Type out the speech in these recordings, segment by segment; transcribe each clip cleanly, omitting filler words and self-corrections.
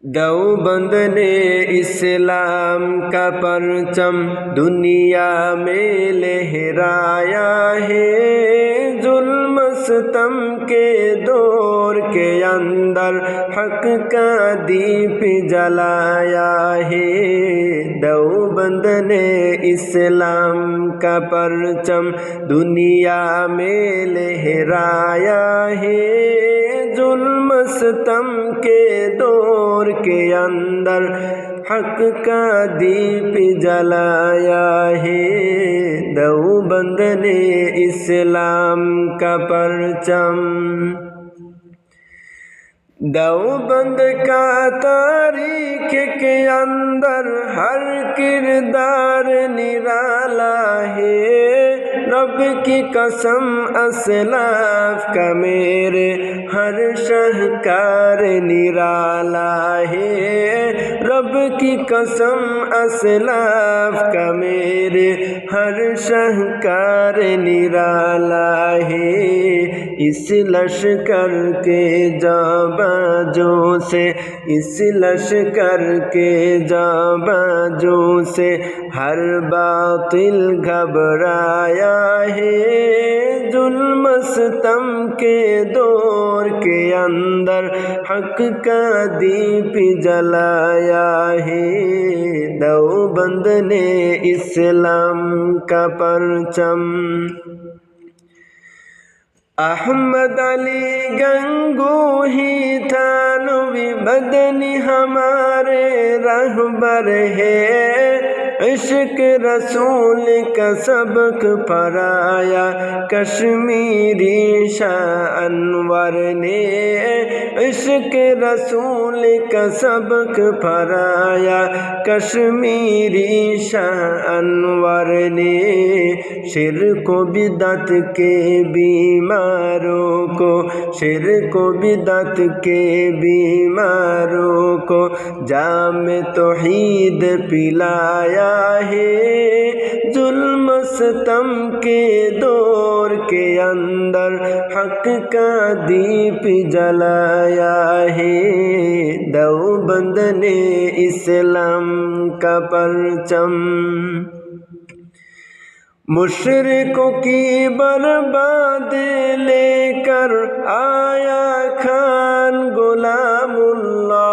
देवबंद ने इस्लाम का परचम दुनिया में लहराया है। जुल्म सितम के दौर के अंदर हक का दीप जलाया है। देवबंद ने इस्लाम का परचम दुनिया में लहराया है। जुल्म सितम के दौर के अंदर हक का दीप जलाया है। देवबंद ने इस्लाम का परचम। देवबंद का तारीख के अंदर हर किरदार निराला है। रब की कसम असलाफ का मेरे हर शहकार निराला है। रब की कसम असलाफ का मेरे हर शहकार निराला है। इस लश्कर के जाबाजों से, इस लश्कर के जाबाजों से हर बातिल घबराया है। जुल्म सितम के दौर के अंदर हक का दीप जलाया है। देवबंद ने इस्लाम का परचम। अहमद अली गंगोही थानवी बदनी हमारे रहबर है। इश्क रसूल का सबक पढ़ाया कश्मीरी शाह अनवर ने। इश्क रसूल का सबक पढ़ाया कश्मीरी शाह अनवर ने। शिर्क व बिदअत के बीमारों को, शिर्क व बिदअत के बीमारों को जाम तौहीद पिलाया है। जुल्म सितम के दौर के अंदर हक का दीप जलाया है। देवबंद ने इस्लाम का परचम। मुशरिकों की बर्बाद लेकर आया खान गुलामुल्लाह।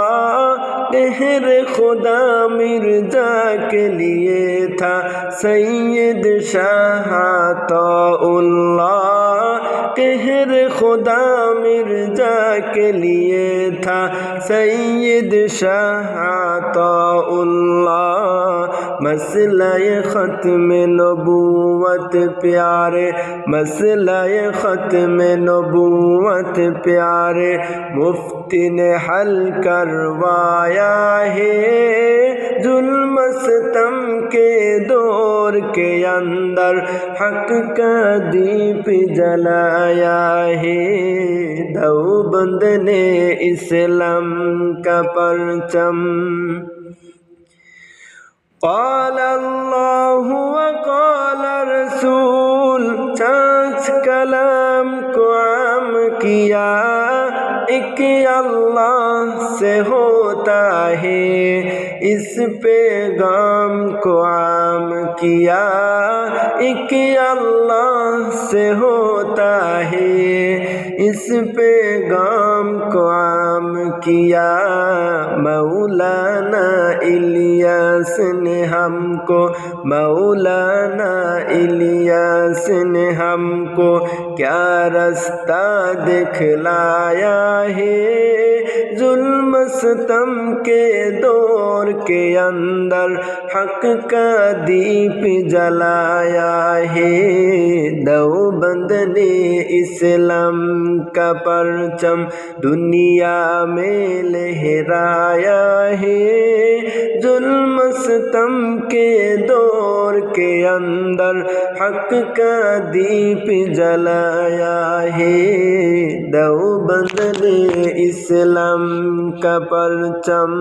कहर खुदा मिर्जा के लिए था सैयद शाह अताउल्लाह। कहर खुदा मिर्जा के लिए था सैयद शाह अताउल्लाह। मसला-ए ख़त्म नबूवत प्यारे, मसला-ए ख़त्म नबूवत प्यारे मुफ्ती ने हल करवाया है। जुल्म सितम के दौर के अंदर हक का दीप जलाया है। देवबंद ने इस्लाम का परचम। क़ाल अल्लाहु व क़ाल रसूल, चाँद कलाम को आम किया। एक अल्लाह से होता है, इस पैगाम को आम किया। एक अल्लाह से होता है, इस पैगाम को आम किया। मौलाना इलियास ने हमको, मौलाना इलियास ने हमको क्या रास्ता दिखलाया है। जुल्म सितम के दौर के अंदर हक का दीप जलाया है। देवबंद ने इस्लाम का परचम दुनिया में लहराया है। जुल्म सितम के दौर के अंदर हक का दीप जलाया है। देवबंद ने इस्लाम का परचम।